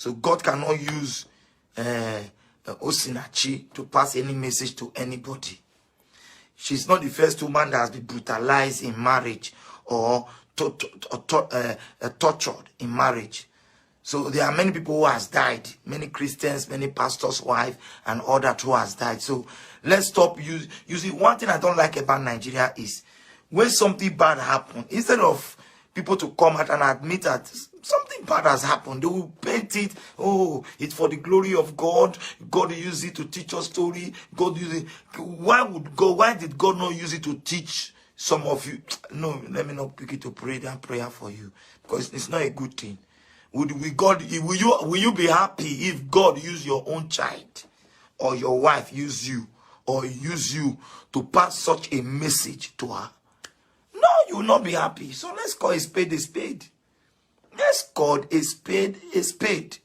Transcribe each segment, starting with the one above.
So God cannot use Osinachi to pass any message to anybody. She's not the first woman that has been brutalized in marriage or tortured in marriage. So there are many people who has died, many Christians, many pastors' wives, and all that who has died. So let's stop using. One thing I don't like about Nigeria is when something bad happens, instead of people to come out and admit that something bad has happened, they will paint it. Oh, it's for the glory of God. God used it to teach us story. God used it. Why did God not use it to teach some of you? No, let me not pick it to pray that prayer for you, because it's not a good thing. Will you be happy if God use your own child or your wife use you or use you to pass such a message to her? No, you will not be happy. So let's call a spade a spade. Let's call a spade a spade.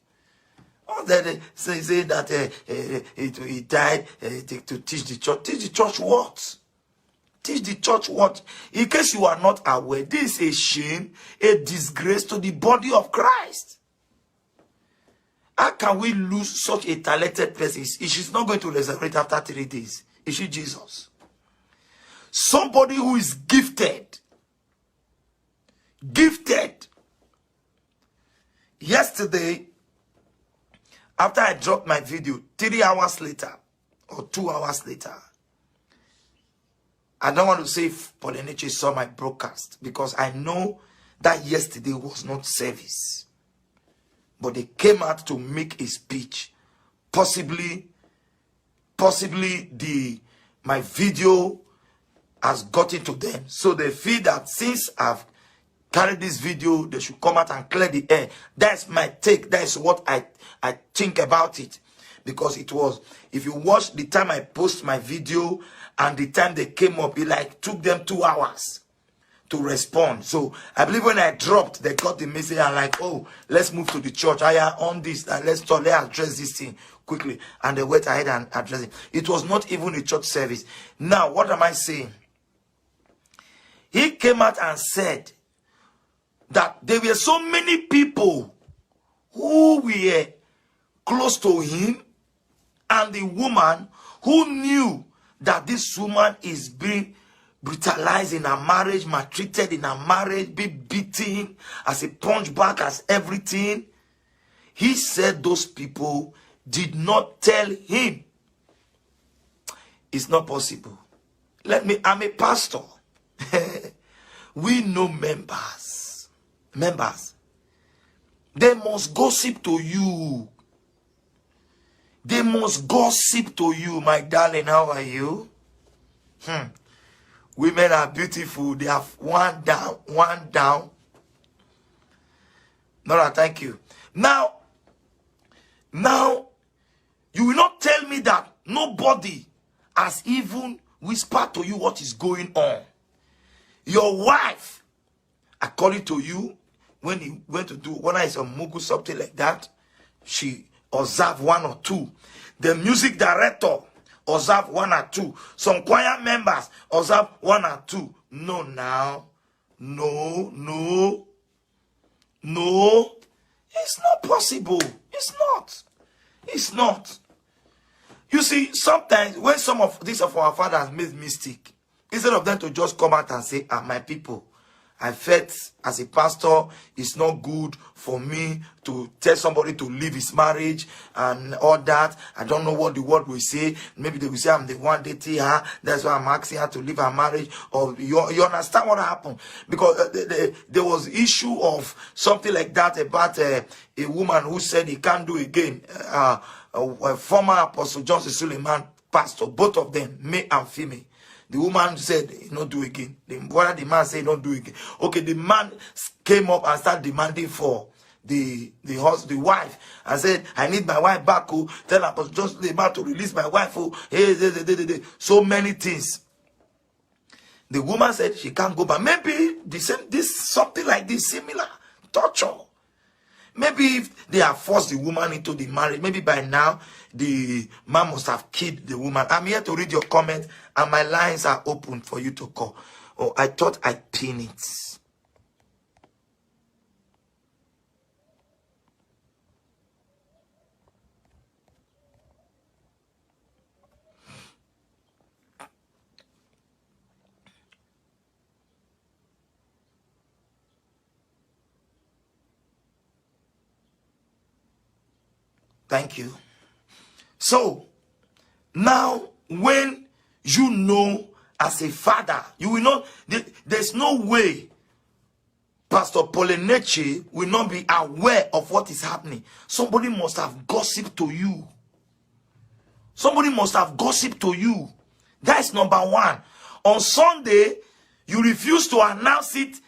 Oh, that say that he died to teach the church. Teach the church what? Teach the church what? In case you are not aware, this is a shame, a disgrace to the body of Christ. How can we lose such a talented person? She's not going to resurrect after 3 days. Is she Jesus? Somebody who is gifted. Gifted. Yesterday, after I dropped my video, 3 hours later, or 2 hours later, I don't want to say Polyneche saw my broadcast, because I know that yesterday was not service. But they came out to make a speech. Possibly my video has gotten to them. So they feel that since I've carried this video, they should come out and clear the air. That's my take. That's what I think about it. Because it was, if you watch the time I post my video and the time they came up, it took them 2 hours to respond. So I believe when I dropped, they got the message and oh, let's move to the church. I am on this, and let's address this thing quickly. And they went ahead and addressed it. It was not even a church service. Now, what am I saying? He came out and said that there were so many people who were close to him, and the woman who knew that this woman is being brutalized in her marriage, maltreated in her marriage, be beaten as a punch bag, as everything. He said those people did not tell him. It's not possible. I'm a pastor. We know members. They must gossip to you. They must gossip to you, my darling. How are you? Women are beautiful. They have one down. Nora, thank you. Now, you will not tell me that nobody has even whispered to you what is going on. Your wife, according to you, when he went to do, when I saw Mugu, something like that, she observed 1 or 2. The music director observed 1 or 2. Some choir members observed 1 or 2. No, now. No. It's not possible. It's not. You see, sometimes when some of our fathers made mistake, instead of them to just come out and say, my people, I felt as a pastor, it's not good for me to tell somebody to leave his marriage and all that. I don't know what the word will say. Maybe they will say I'm the one dating her. That's why I'm asking her to leave her marriage. Or you understand what happened? Because there was issue of something like that about a woman who said he can't do again. A former Apostle Johnson Suleiman pastor, both of them, male and female. The woman said, not do again. The man said, don't do again. Okay, the man came up and started demanding for the wife and said, I need my wife back. Oh, tell her, but just about to release my wife. Oh, so many things. The woman said she can't go back. Maybe something like this, similar torture. Maybe if they have forced the woman into the marriage, maybe by now the man must have killed the woman. I'm here to read your comment, and my lines are open for you to call. Oh, I thought I'd pin it. Thank you. So, now, when you know as a father, you will not, there's no way Pastor Poleneche will not be aware of what is happening. Somebody must have gossiped to you. Somebody must have gossiped to you. That's number one. On Sunday, you refuse to announce it.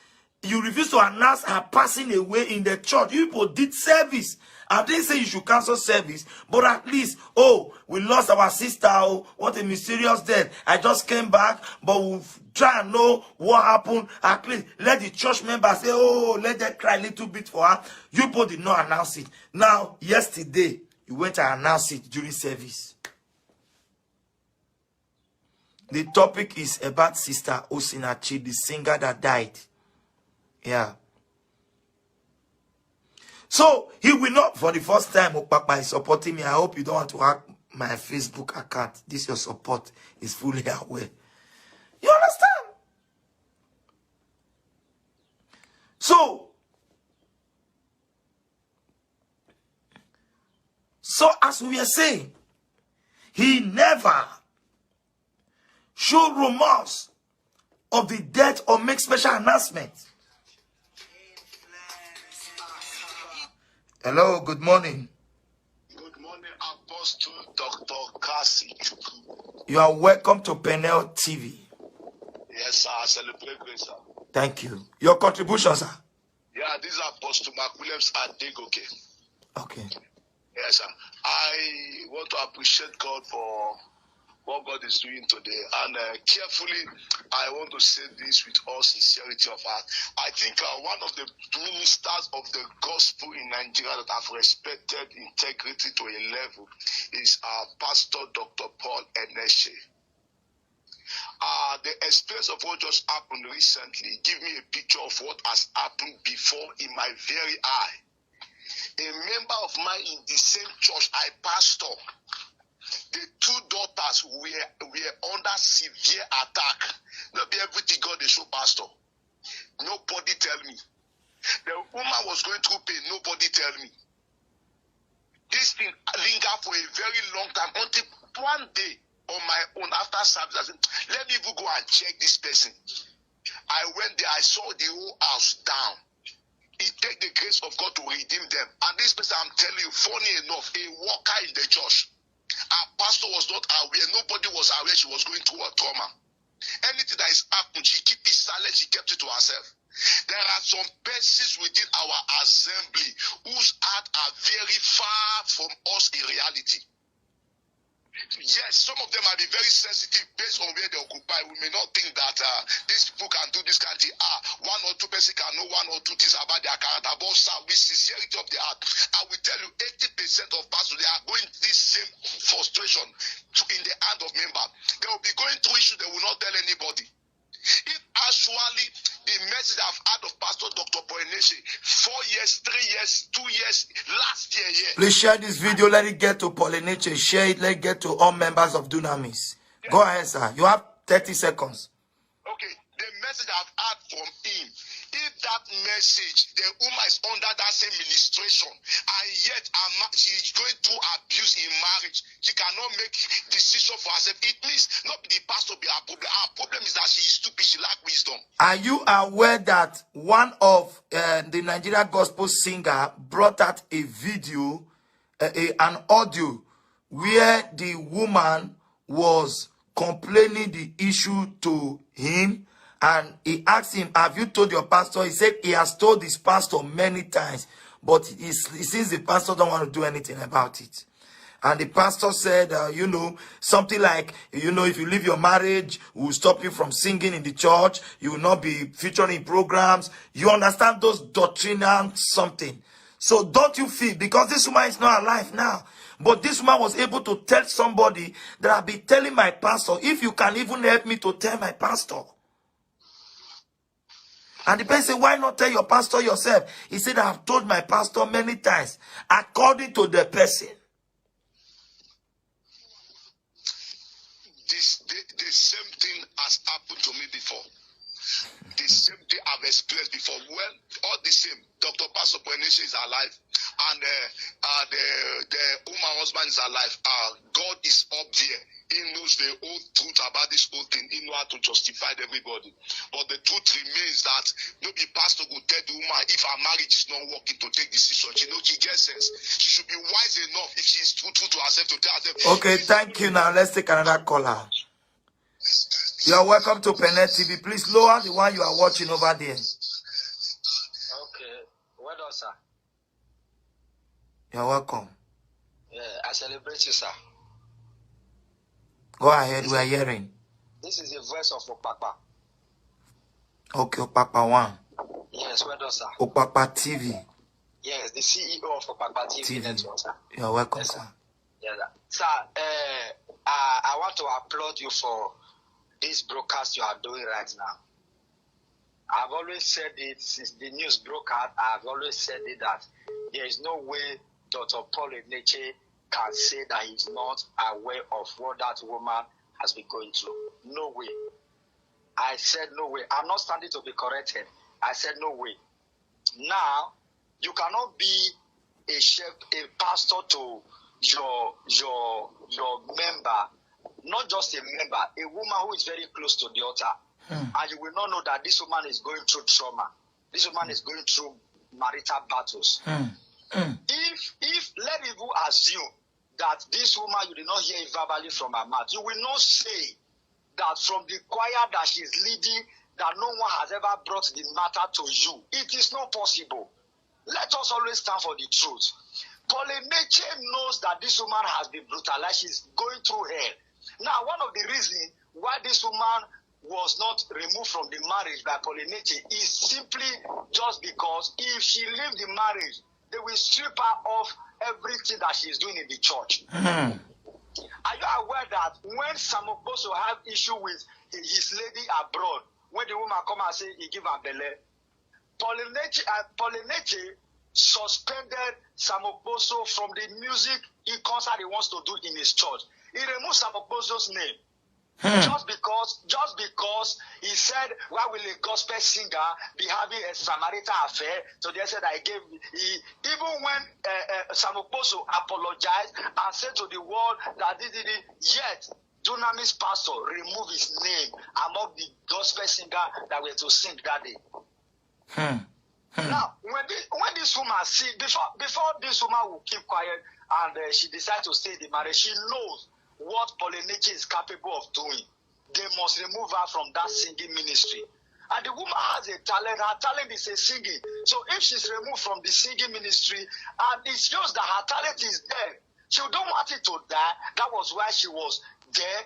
You refuse to announce her passing away in the church. You people did service. I didn't say you should cancel service, but at least, oh, we lost our sister. Oh, what a mysterious death. I just came back, but we'll try and know what happened. At least let the church members say, oh, let them cry a little bit for her. You people did not announce it. Now, yesterday, you went and announced it during service. The topic is about Sister Osinachi, the singer that died. Yeah. So, he will not, for the first time, Opapa is supporting me. I hope you don't want to hack my Facebook account. This your support is fully aware. You understand? So as we are saying, he never showed remorse of the death or make special announcements. Hello, good morning. Good morning, Apostle Dr. Kassy. You are welcome to Penel TV. Yes, sir. I celebrate grace, sir. Thank you. Your contribution, sir. Yeah, this is Apostle Mark Williams at Degoke. Okay. Yes, sir. I want to appreciate God for what God is doing today. And carefully, I want to say this with all sincerity of heart. I think one of the ministers of the gospel in Nigeria that have respected integrity to a level is Pastor Dr. Paul Eneshe. The experience of what just happened recently give me a picture of what has happened before in my very eye. A member of mine in the same church I pastor, the two daughters were under severe attack. Not be everything God they show pastor. Nobody tell me. The woman was going through pain. Nobody tell me. This thing lingered for a very long time until one day on my own after service, I said, let me even go and check this person. I went there. I saw the whole house down. It takes the grace of God to redeem them. And this person, I'm telling you, funny enough, a worker in the church. Our pastor was not aware. Nobody was aware she was going through a trauma. Anything that is happening, she kept it silent. She kept it to herself. There are some persons within our assembly whose heart are very far from us in reality. Yes, some of them might be very sensitive based on where they occupy. We may not think that these people can do this kind of thing. One or two persons can know one or two things about their character. But sir, with sincerity of the heart, I will tell you 80% of pastors, they are going this same frustration in the hand of member. They will be going through issues they will not tell anybody. If actually the message I've had of Pastor Dr. Poeneshe, 4 years, 3 years, 2 years, last year, yeah. Please share this video. Let it get to Poleneche. Share it. Let it get to all members of Dunamis. Yeah. Go ahead, sir. You have 30 seconds. Okay. The message I've had from him, if that message, the woman is under that same ministration, and yet she's going through abuse in marriage, she cannot make decision for herself. It means not the pastor be our problem. Our problem is that she is stupid, she lacks wisdom. Are you aware that one of the Nigeria gospel singer brought out a video, an audio, where the woman was complaining the issue to him? And he asked him, have you told your pastor? He said he has told his pastor many times, but he sees the pastor don't want to do anything about it. And the pastor said, you know, something like, you know, if you leave your marriage, we'll stop you from singing in the church. You will not be featuring in programs. You understand those doctrinal something. So don't you feel, because this woman is not alive now, but this woman was able to tell somebody that I've been telling my pastor, if you can even help me to tell my pastor. And the person said, why not tell your pastor yourself? He said, I have told my pastor many times, according to the person. The same thing has happened to me before. The same thing I've experienced before. Well, all the same, Dr. Pastor Poenisha is alive, and the Uma husband is alive. God is up there. He knows the whole truth about this whole thing. He knows how to justify everybody. But the truth remains that maybe pastor will tell the woman if her marriage is not working to take decision. She knows she gets sense. She should be wise enough if she is true to herself to tell herself. Okay, thank you. Now let's take another caller. You are welcome to Penet TV. Please lower the one you are watching over there. Okay. Well done, sir. You are welcome. Yeah, I celebrate you, sir. Go ahead, we are hearing. This is the voice of Opapa. Okay, Opapa 1. Yes, well done, sir. Opapa TV. Yes, the CEO of Opapa TV Network, sir. You are welcome, Yes, sir. Yeah, sir. I want to applaud you for this broadcast you are doing right now. I've always said it since the news broke out. I've always said it that there is no way Dr. Paul Eneche can say that he's not aware of what that woman has been going through. No way. I said no way. I'm not standing to be corrected. I said no way. Now, you cannot be a chef, a pastor to your member, not just a member, a woman who is very close to the altar. And you will not know that this woman is going through trauma. This woman is going through marital battles. If let even assume that this woman, you did not hear it verbally from her mouth, you will not say that from the choir that she's leading, that no one has ever brought the matter to you. It is not possible. Let us always stand for the truth. Paul Eneche knows that this woman has been brutalized. She's going through hell. Now, one of the reasons why this woman was not removed from the marriage by Paul Eneche is simply just because if she leaves the marriage, they will strip her of everything that she's doing in the church. Are you aware that when some of us have issue with his lady abroad, when the woman come and say he give her belly, Paul Eneche suspended Samoposo from the music concert he wants to do in his church. He removed Samoposo's name. Just because he said, why will a gospel singer be having a Samaritan affair? So they said even when Samoposo apologized and said to the world that yet Dunamis pastor removed his name among the gospel singer that were to sing that day. Now, when this woman before this woman will keep quiet and she decides to stay in the marriage, she knows what Paul Eneche is capable of doing. They must remove her from that singing ministry. And the woman has a talent. Her talent is a singing. So if she's removed from the singing ministry, and it shows that her talent is there, she don't want it to die. That was why she was there,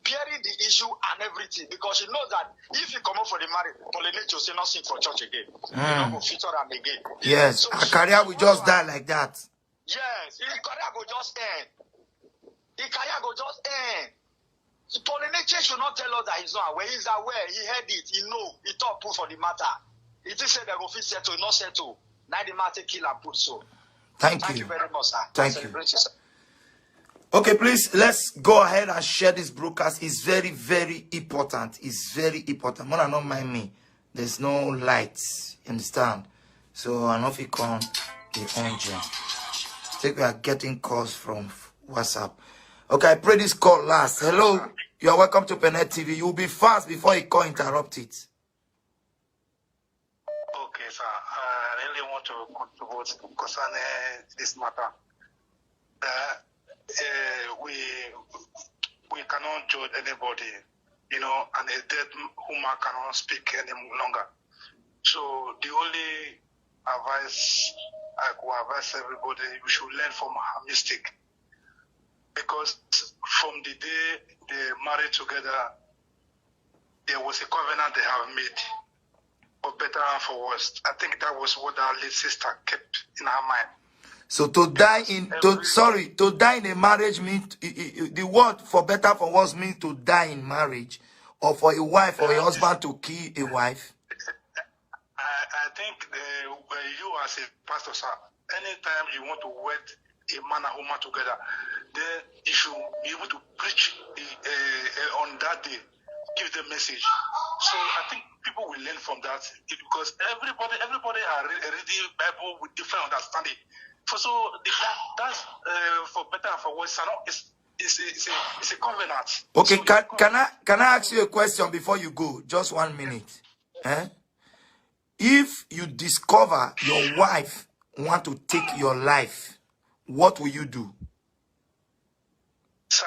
bearing the issue and everything, because she knows that if you come up for the marriage, Paul Eneche will say not sing for church again. You don't go feature them again. Yes, so her career will just die like that. Yes, her career will just end. His career will just end. Paul Eneche should not tell us that he's not aware. He's aware. He heard it. He know. He thought put for the matter. It is said that go fit settle, not settle. Now the matter kill and put so. Thank you very much, sir. Thank you. Okay, please, let's go ahead and share this broadcast. It's very, very important. It's very important. Mona not mind me. There's no lights. Understand? So I know if you can the engine. I think we are getting calls from WhatsApp. Okay, I pray this call last. Hello, you are welcome to Penet TV. You'll be fast before you call interrupt it. Okay, sir. I really want to contribute concerning this matter. We cannot judge anybody, and a dead woman cannot speak any longer. So the only advice I could advise everybody, we should learn from her mistake. Because from the day they married together, there was a covenant they have made, for better and for worse. I think that was what our late sister kept in her mind. So to die in a marriage means the word for better for worse means to die in marriage, or for a wife or a husband to kill a wife. I think you as a pastor, sir, anytime you want to wed a man and woman together, then you should be able to preach on that day, give the message. So I think people will learn from that because everybody are reading Bible with different understanding. So that's for better and for worse. It's a covenant. Okay, So can I ask you a question before you go? Just 1 minute. If you discover your wife want to take your life, what will you do? Sir,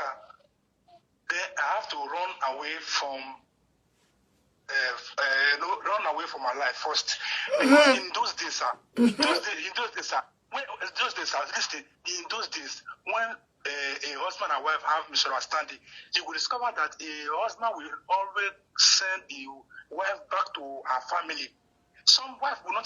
then I have to run away from run away from my life first, because in those days, sir, listen, in those days, when a husband and wife have misunderstanding, you will discover that a husband will always send the wife back to her family. Some wife will not